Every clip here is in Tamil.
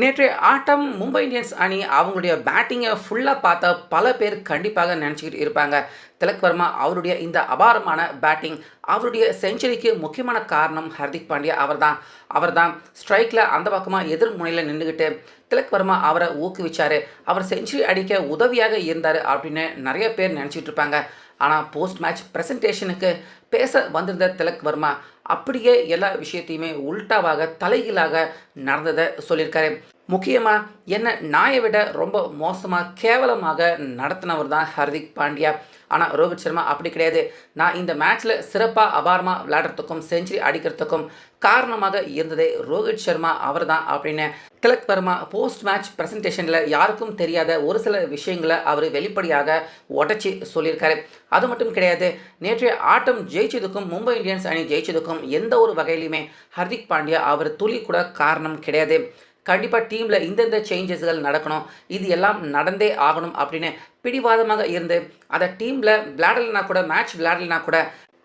நேற்றைய ஆட்டம் மும்பை இந்தியன்ஸ் அணி அவங்களுடைய பேட்டிங்கை ஃபுல்லாக பார்த்த பல பேர் கண்டிப்பாக நினச்சிக்கிட்டு இருப்பாங்க. திலக் வர்மா அவருடைய இந்த அபாரமான பேட்டிங், அவருடைய செஞ்சுரிக்கு முக்கியமான காரணம் ஹர்திக் பாண்டியா அவர்தான். அவர்தான் ஸ்ட்ரைக்கில் அந்த பக்கமாக எதிர் முனையில் நின்றுக்கிட்டு திலக் வர்மா அவரை ஊக்குவிச்சார், அவர் செஞ்சுரி அடிக்க உதவியாக இருந்தார் அப்படின்னு நிறைய பேர் நினச்சிட்டு இருப்பாங்க. ஆனால் போஸ்ட் மேட்ச் ப்ரெசன்டேஷனுக்கு பேச வந்திருந்த திலக் வர்மா அப்படியே எல்லா விஷயத்தையுமே உல்டாவாக தலைகீழாக நடந்ததை சொல்லியிருக்காரு. முக்கியமாக என்ன நாயை விட ரொம்ப மோசமாக கேவலமாக நடத்தினவர் தான் ஹர்திக் பாண்டியா. ஆனால் ரோஹித் சர்மா அப்படி கிடையாது. நான் இந்த மேட்ச்சில் சிறப்பாக அபாரமாக விளையாடுறதுக்கும் செஞ்சுரி அடிக்கிறதுக்கும் காரணமாக இருந்ததே ரோஹித் சர்மா அவர் தான் அப்படின்னு திலக் வர்மா போஸ்ட் மேட்ச் ப்ரெசன்டேஷனில் யாருக்கும் தெரியாத ஒரு சில விஷயங்களை அவர் வெளிப்படையாக உடச்சி சொல்லியிருக்காரு. அது மட்டும் கிடையாது, நேற்றைய ஆட்டம் ஜெயிச்சதுக்கும் மும்பை இந்தியன்ஸ் அணி ஜெயிச்சதுக்கும் எந்த ஒரு வகையிலுமே ஹர்திக் பாண்டியா அவர் துளி கூட காரணம் கிடையாது. கண்டிப்பாக டீமில் இந்தந்த சேஞ்சஸ்கள் நடக்கணும், இது எல்லாம் நடந்தே ஆகணும் அப்படின்னு பிடிவாதமாக இருந்து அதை டீமில் விளையாடலைனா கூட மேட்ச் விளையாடலைனா கூட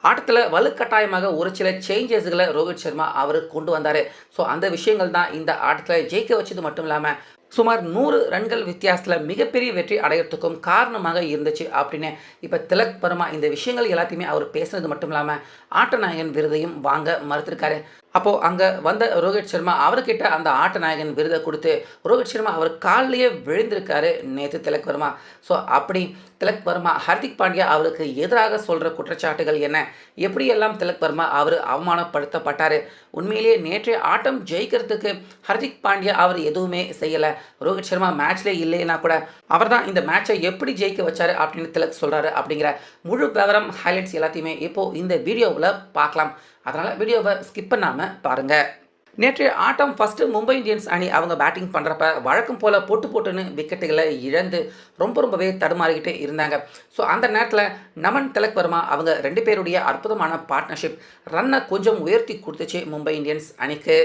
ஆட்டத்தில் வலுக்கட்டாயமாக ஒரு சில சேஞ்சஸ்களை ரோஹித் சர்மா அவர் கொண்டு வந்தார். ஸோ அந்த விஷயங்கள் தான் இந்த ஆட்டத்தில் ஜெயிக்க வச்சது மட்டும் இல்லாமல் சுமார் 100 ரன்கள் வித்தியாசத்தில் மிகப்பெரிய வெற்றி அடையிறதுக்கும் காரணமாக இருந்துச்சு அப்படின்னு இப்போ திலக் வர்மா இந்த விஷயங்கள் எல்லாத்தையுமே அவர் பேசுனது மட்டும் இல்லாமல் ஆட்டநாயகன் விருதையும் வாங்க மறுத்திருக்காரு. அப்போது அங்கே வந்த ரோஹித் சர்மா அவர்கிட்ட அந்த ஆட்டநாயகன் விருதை கொடுத்து ரோஹித் சர்மா அவர் காலிலேயே விழுந்திருக்காரு நேற்று திலக் வர்மா. ஸோ அப்படி திலக் வர்மா ஹர்திக் பாண்டியா அவருக்கு எதிராக சொல்கிற குற்றச்சாட்டுகள் என்ன, எப்படியெல்லாம் திலக் வர்மா அவர் அவமானப்படுத்தப்பட்டார், உண்மையிலேயே நேற்றைய ஆட்டம் ஜெயிக்கிறதுக்கு ஹர்திக் பாண்டியா அவர் எதுவுமே செய்யலை, ரோஹித் சர்மா மேட்ச்லேயே இல்லைன்னா கூட அவர் தான் இந்த மேட்சை எப்படி ஜெயிக்க வச்சார் அப்படின்னு திலக் சொல்கிறாரு. அப்படிங்கிற முழு விவரம் ஹைலைட்ஸ் எல்லாத்தையுமே இப்போது இந்த வீடியோவில் பார்க்கலாம். அதனால் வீடியோவை ஸ்கிப் பண்ணாமல் பாருங்கள். நேற்றைய ஆட்டம் ஃபஸ்ட்டு மும்பை இந்தியன்ஸ் அணி அவங்க பேட்டிங் பண்ணுறப்ப வழக்கம் போல் போட்டுன்னு விக்கெட்டுகளை இழந்து ரொம்பவே தடுமாறிக்கிட்டே இருந்தாங்க. ஸோ அந்த நேரத்தில் நமன் திலக் வர்மா அவங்க 2 பேருடைய அற்புதமான பார்ட்னர்ஷிப் ரன்னை கொஞ்சம் உயர்த்தி கொடுத்துச்சு மும்பை இந்தியன்ஸ் அணிக்கு.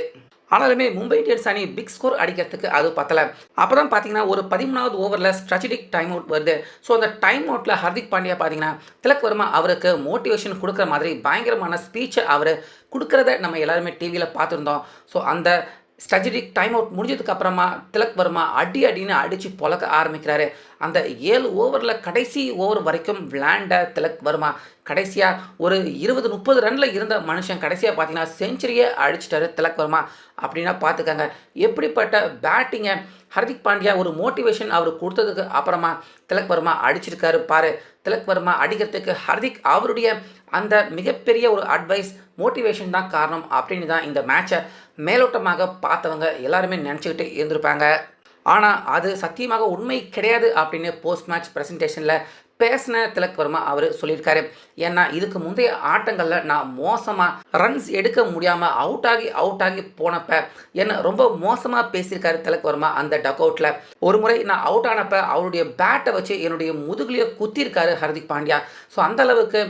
ஆனாலுமே மும்பை இந்தியன்ஸ் அணி பிக் ஸ்கோர் அடிக்கிறதுக்கு அது பத்தலை. அப்போ தான் பார்த்தீங்கன்னா ஒரு 13வது ஓவரில் ஸ்ட்ராட்டஜிக் டைம் அவுட் வருது. ஸோ அந்த டைம் அவுட்டில் ஹர்திக் பாண்டியா பார்த்தீங்கன்னா திலக் வர்மா அவருக்கு மோட்டிவேஷன் கொடுக்குற மாதிரி பயங்கரமான ஸ்பீச்சை அவர் கொடுக்குறத நம்ம எல்லாருமே டிவியில் பார்த்துருந்தோம். ஸோ அந்த ஸ்ட்ராட்டஜிக் டைம் அவுட் முடிஞ்சதுக்கு அப்புறமா திலக் வர்மா அடின்னு அடித்து பொழக்க ஆரம்பிக்கிறாரு. அந்த 7 ஓவரில் கடைசி ஓவர் வரைக்கும் விளையாண்ட திலக் வர்மா கடைசியாக ஒரு 20-30 ரனில் இருந்த மனுஷன் கடைசியாக பார்த்தீங்கன்னா செஞ்சுரியை அடிச்சிட்டாரு திலக் வர்மா. அப்படின்னா பார்த்துக்கங்க எப்படிப்பட்ட பேட்டிங்கை ஹர்திக் பாண்டியா ஒரு மோட்டிவேஷன் அவர் கொடுத்ததுக்கு அப்புறமா திலக் வர்மா அடிச்சிருக்காரு பாரு. திலக் வர்மா அடிக்கிறதுக்கு ஹர்திக் அவருடைய அந்த மிகப்பெரிய ஒரு அட்வைஸ் மோட்டிவேஷன் தான் காரணம் அப்படின்னு தான் இந்த மேட்சை மேலோட்டமாக பார்த்தவங்க எல்லாருமே நினச்சிக்கிட்டு இருந்திருப்பாங்க. ஆனால் அது சத்தியமாக உண்மை கிடையாது அப்படின்னு போஸ்ட் மேட்ச் ப்ரெசன்டேஷனில் பேசின திலக் வர்மா அவர் சொல்லியிருக்காரு. ஏன்னா இதுக்கு முந்தைய ஆட்டங்களில் நான் மோசமாக ரன்ஸ் எடுக்க முடியாமல் அவுட் ஆகி போனப்ப என்னை ரொம்ப மோசமாக பேசியிருக்காரு திலக் வர்மா. அந்த டக் அவுட்டில் ஒரு முறை நான் அவுட் ஆனப்போ அவருடைய பேட்டை வச்சு என்னுடைய முதுகுலையே குத்திருக்காரு ஹர்திக் பாண்டியா. ஸோ அந்தளவுக்கு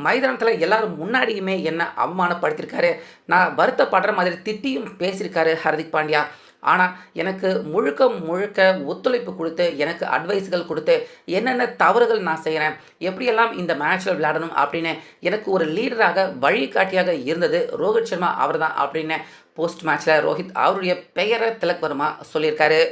மைதானத்தில் எல்லாரும் முன்னாடியுமே என்னை அவமானப்படுத்தியிருக்காரு. நான் வருத்தப்படுற மாதிரி திட்டியும் பேசியிருக்காரு ஹர்திக் பாண்டியா. ஆனால் எனக்கு முழுக்க ஒத்துழைப்பு கொடுத்து எனக்கு அட்வைஸ்கள் கொடுத்து என்னென்ன தவறுகள் நான் செய்கிறேன், எப்படியெல்லாம் இந்த மேட்ச்சில் விளையாடணும் அப்படின்னு எனக்கு ஒரு லீடராக வழிகாட்டியாக இருந்தது ரோஹித் சர்மா அவர் தான் அப்படின்னு போஸ்ட் மேட்ச்சில் ரோஹித் அவருடைய பெயரை திலக் வர்மா சொல்லியிருக்காரு.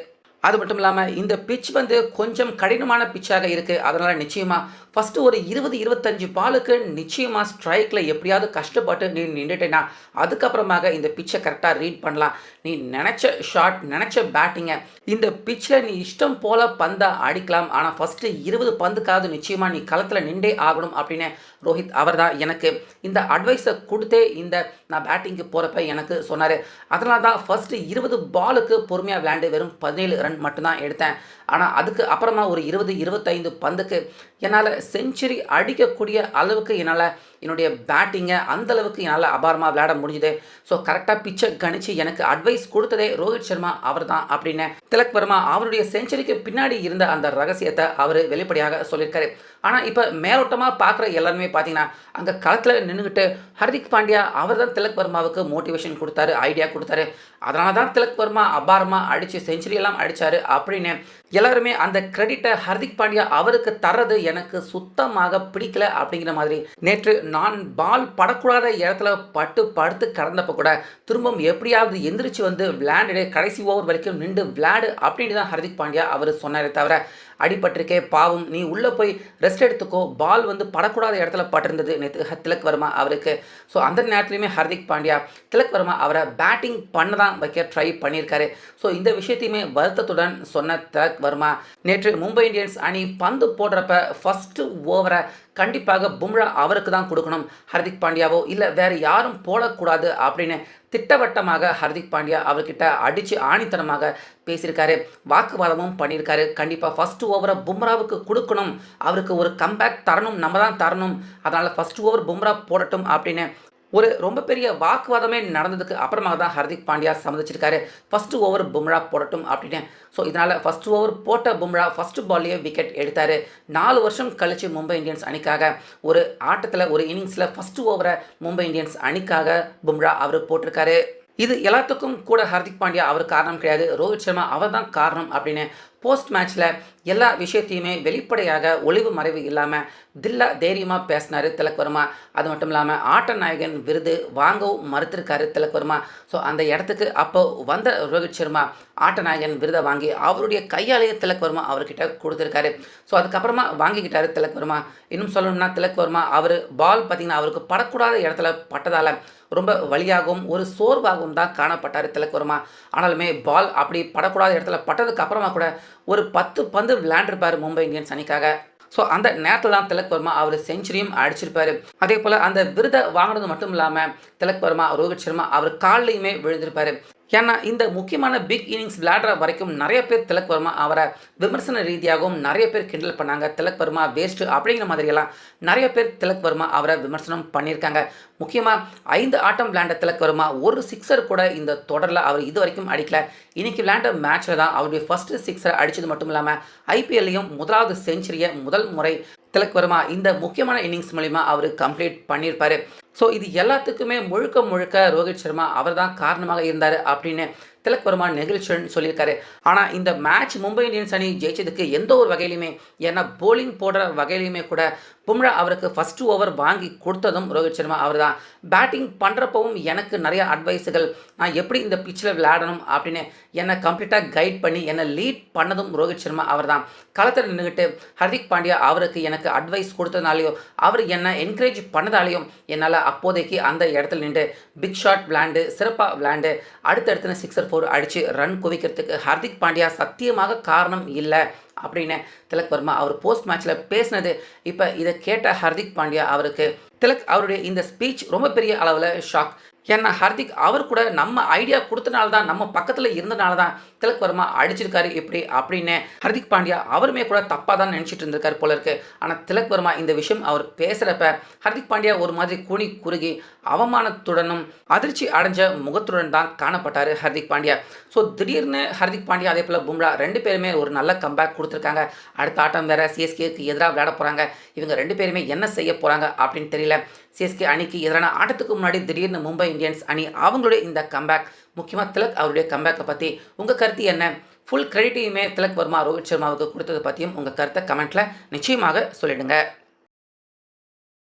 அது மட்டும் இல்லாமல் இந்த பிட்ச் கொஞ்சம் கடினமான பிட்சாக இருக்குது. அதனால் நிச்சயமாக ஃபஸ்ட்டு ஒரு 20-25 பாலுக்கு நிச்சயமாக ஸ்ட்ரைக்கில் எப்படியாவது கஷ்டப்பட்டு நீ நின்றுட்டேன்னா அதுக்கப்புறமாக இந்த பிட்சை கரெக்டாக ரீட் பண்ணலாம். நீ நினச்ச ஷாட் நினச்ச பேட்டிங்கை இந்த பிட்சில் நீ இஷ்டம் போல் பந்தை அடிக்கலாம். ஆனால் ஃபஸ்ட்டு 20 பந்துக்காவது நிச்சயமாக நீ களத்தில் நின்றே ஆகணும் அப்படின்னு ரோஹித் அவர் தான் எனக்கு இந்த அட்வைஸை கொடுத்தே இந்த நான் பேட்டிங்க்கு போகிறப்ப எனக்கு சொன்னார். அதனால தான் ஃபஸ்ட்டு 20 பாலுக்கு பொறுமையாக விளையாண்டு வெறும் 17 ரன் மட்டும்தான் எடுத்தேன். ஆனால் அதுக்கு அப்புறமா ஒரு 20-25 பந்துக்கு என்னால் செஞ்சுரி அடிக்கக்கூடிய அளவுக்கு என்னால் என்னுடைய பேட்டிங்கை அந்தளவுக்கு என்னால் அபாரமாக விளையாட முடிஞ்சுது. ஸோ கரெக்டாக பிச்சை கணிச்சு எனக்கு அட்வைஸ் கொடுத்ததே ரோஹித் சர்மா அவர் தான் அப்படின்னு திலக் வர்மா அவருடைய செஞ்சுரிக்கு பின்னாடி இருந்த அந்த ரகசியத்தை அவர் வெளிப்படையாக சொல்லியிருக்காரு. ஆனால் இப்போ மேலோட்டமாக பார்க்குற எல்லாருமே பார்த்தீங்கன்னா அங்கே களத்தில் நின்றுக்கிட்டு ஹர்திக் பாண்டியா அவர் தான் திலக் வர்மாவுக்கு மோட்டிவேஷன் கொடுத்தாரு, ஐடியா கொடுத்தாரு. அதனால தான் திலக் வர்மா அபாரமா அடிச்சு செஞ்சுரி எல்லாம் அடிச்சாரு அப்படின்னு எல்லாருமே அந்த கிரெடிட்டை ஹர்திக் பாண்டியா அவருக்கு தர்றது எனக்கு சுத்தமாக பிடிக்கல அப்படிங்கிற மாதிரி. நேற்று நான் பால் படக்கூடாத இடத்துல பட்டு படுத்து கடந்தப்ப கூட திரும்பவும் எப்படியாவது எந்திரிச்சு வந்து விளையாண்டு கடைசி ஓவர் வரைக்கும் நின்று விளையாடு அப்படின்னு தான் ஹர்திக் பாண்டியா அவர் சொன்னாரே தவிர, அடிபட்டிருக்கே பாவம் நீ உள்ளே போய் ரெஸ்ட் எடுத்துக்கோ, பால் வந்து படக்கூடாத இடத்துல பட்டிருந்தது நேற்று திலக் வர்மா அவருக்கு. ஸோ அந்த நேரத்துலையுமே ஹர்திக் பாண்டியா திலக் வர்மா அவரை பேட்டிங் பண்ண தான் வைக்க ட்ரை பண்ணியிருக்காரு. ஸோ இந்த விஷயத்தையுமே வருத்தத்துடன் சொன்ன திலக் வர்மா நேற்று மும்பை இந்தியன்ஸ் அணி பந்து போடுறப்ப ஃபஸ்ட்டு ஓவரை கண்டிப்பாக பும்ரா அவருக்கு தான் கொடுக்கணும், ஹர்திக் பாண்டியாவோ இல்லை வேறு யாரும் போடக்கூடாது அப்படின்னு திட்டவட்டமாக ஹர்திக் பாண்டியா அவர்கிட்ட அடித்து ஆணித்தனமாக பேசியிருக்காரு, வாக்குவாதமும் பண்ணியிருக்காரு. கண்டிப்பாக ஃபஸ்ட்டு ஓவரை பும்ராவுக்கு கொடுக்கணும், அவருக்கு ஒரு கம்பேக் தரணும், நம்ம தான் தரணும், அதனால் ஃபஸ்ட் ஓவர் பும்ரா போடட்டும் அப்படின்னு ஒரு ரொம்ப பெரிய வாக்குவாதமே நடந்ததுக்கு அப்புறமாக தான் ஹர்திக் பாண்டியா சம்மதிச்சிருக்காரு ஃபஸ்ட்டு ஓவர் பும்ரா போடட்டும் அப்படின்னு. ஸோ இதனால் ஃபஸ்ட்டு ஓவர் போட்ட பும்ரா ஃபஸ்ட்டு பால்லையே விக்கெட் எடுத்தார். 4 வருஷம் கழித்து மும்பை இந்தியன்ஸ் அணிக்காக ஒரு ஆட்டத்தில் ஒரு இன்னிங்ஸில் ஃபஸ்ட்டு ஓவரை மும்பை இந்தியன்ஸ் அணிக்காக பும்ரா அவர் போட்டிருக்காரு. இது எல்லாத்துக்கும் கூட ஹர்திக் பாண்டியா அவர் காரணம் கிடையாது, ரோஹித் சர்மா அவர் தான் காரணம் அப்படின்னு போஸ்ட் மேட்ச்சில் எல்லா விஷயத்தையுமே வெளிப்படையாக ஒளிவு மறைவு இல்லாமல் தில்லா தைரியமாக பேசினார் திலக் வர்மா. அது மட்டும் இல்லாமல் ஆட்ட நாயகன் விருது வாங்கவும் மறுத்திருக்காரு திலக் வர்மா. ஸோ அந்த இடத்துக்கு அப்போ வந்த ரோஹித் சர்மா ஆட்ட நாயகன் விருதை வாங்கி அவருடைய கையாலேயே திலக் வர்மா அவர்கிட்ட கொடுத்துருக்காரு. ஸோ அதுக்கப்புறமா வாங்கிக்கிட்டார் திலக் வர்மா. இன்னும் சொல்லணும்னா திலக் வர்மா அவர் பால் பார்த்திங்கன்னா அவருக்கு படக்கூடாத இடத்துல பட்டதால் ரொம்ப வலியாகவும் ஒரு சோர்வாகவும் தான் காணப்பட்டார் திலக் வர்மா. ஆனாலுமே பால் அப்படி படக்கூடாத இடத்துல பட்டதுக்கு அப்புறமா கூட ஒரு 10 பந்து விளையாண்டுருப்பார் மும்பை இந்தியன்ஸ் அணிக்காக. ஸோ அந்த நேரத்தில் தான் திலக் வர்மா அவர் செஞ்சுரியும் அடிச்சிருப்பார். அதே போல் அந்த விருதை வாங்கினது மட்டும் இல்லாமல் திலக் வர்மா ரோஹித் சர்மா அவர் கால்லையுமே விழுந்திருப்பார். ஏன்னா இந்த முக்கியமான பிக் இன்னிங்ஸ் விளையாடுற வரைக்கும் நிறைய பேர் திலக் வர்மா அவரை விமர்சன ரீதியாகவும் நிறைய பேர் கிண்டல் பண்ணாங்க, திலக் வர்மா வேஸ்ட்டு அப்படிங்கிற மாதிரியெல்லாம் நிறைய பேர் திலக் வர்மா அவரை விமர்சனம் பண்ணியிருக்காங்க. முக்கியமாக 5 ஆட்டம் விளையாண்ட திலக் வர்மா ஒரு சிக்ஸர் கூட இந்த தொடரில் அவர் இது வரைக்கும் அடிக்கல. இன்றைக்கி விளையாண்ட மேட்ச்சில் தான் அவருடைய ஃபஸ்ட்டு சிக்ஸரை அடித்தது மட்டும் இல்லாமல் ஐபிஎல்லையும் முதலாவது செஞ்சுரியை முதல் முறை திலக் வர்மா இந்த முக்கியமான இன்னிங்ஸ் மூலிமா அவர் கம்ப்ளீட் பண்ணியிருப்பார். ஸோ இது எல்லாத்துக்குமே முழுக்க முழுக்க ரோஹித் சர்மா அவர் தான் காரணமாக இருந்தார் அப்படின்னு திலக் வர்மா நெகிழ்ச்சின்னு சொல்லியிருக்காரு. ஆனால் இந்த மேட்ச் மும்பை இந்தியன்ஸ் அணி ஜெயிச்சதுக்கு எந்த ஒரு வகையிலுமே, ஏன்னா போலிங் போடுற வகையிலுமே கூட பும்ரா அவருக்கு ஃபஸ்ட்டு ஓவர் வாங்கி கொடுத்ததும் ரோஹித் சர்மா அவர் தான். பேட்டிங் பண்ணுறப்பவும் எனக்கு நிறைய அட்வைஸுகள், நான் எப்படி இந்த பிச்சில் விளையாடணும் அப்படின்னு என்னை கம்ப்ளீட்டாக கைட் பண்ணி என்னை லீட் பண்ணதும் ரோஹித் சர்மா அவர் தான். களத்தில் நின்றுக்கிட்டு ஹர்திக் பாண்டியா அவருக்கு எனக்கு அட்வைஸ் கொடுத்ததுனாலையோ அவர் என்னை என்கரேஜ் பண்ணதாலேயும் என்னால் அப்போதைக்கு அந்த இடத்துல நின்று பிக் ஷாட் விளையாண்டு சிறப்பாக விளையாண்டு அடுத்தடுத்து 6-4 அடித்து ரன் குவிக்கிறதுக்கு ஹர்திக் பாண்டியா சத்தியமாக காரணம் இல்லை அப்படின்னு திலக் வர்மா அவர் போஸ்ட் மேட்ச்சில் பேசினது. இப்போ இதை கேட்ட ஹர்திக் பாண்டியா அவருக்கு திலக் அவருடைய இந்த ஸ்பீச் ரொம்ப பெரிய அளவில் ஷாக். ஏன்னா ஹர்திக் அவர் கூட நம்ம ஐடியா கொடுத்தனால தான், நம்ம பக்கத்தில் இருந்தனால தான் திலக் வர்மா அடிச்சிருக்காரு இப்படி அப்படின்னு ஹர்திக் பாண்டியா அவருமே கூட தப்பாக தான் நினச்சிட்டு இருந்திருக்காரு போல இருக்கு. ஆனால் திலக் வர்மா இந்த விஷயம் அவர் பேசுகிறப்ப ஹர்திக் பாண்டியா ஒரு மாதிரி கூனி குறுகி அவமானத்துடனும் அதிர்ச்சி அடைஞ்ச முகத்துடன் தான் காணப்பட்டார் ஹர்திக் பாண்டியா. ஸோ திடீர்னு ஹர்திக் பாண்டியா அதே போல் பும்ரா 2 பேருமே ஒரு நல்ல கம்பேக் கொடுத்துருக்காங்க. அடுத்த ஆட்டம் வேறு சிஎஸ்கேக்கு எதிராக விளையாட போகிறாங்க. இவங்க 2 பேருமே என்ன செய்ய போகிறாங்க அப்படின்னு தெரியல. சிஎஸ்கே அணிக்கு எதிரான ஆட்டத்துக்கு முன்னாடி திடீர்னு மும்பை இந்தியன்ஸ் அணி அவங்களுடைய இந்த கம்பேக், முக்கியமாக திலக் அவருடைய கம்பேக்கை பற்றி உங்கள் கருத்து என்ன? ஃபுல் கிரெடிட்டையுமே திலக் வர்மா ரோஹித் சர்மாவுக்கு கொடுத்ததை பற்றியும் உங்கள் கருத்தை கமெண்ட்டில் நிச்சயமாக சொல்லிடுங்க.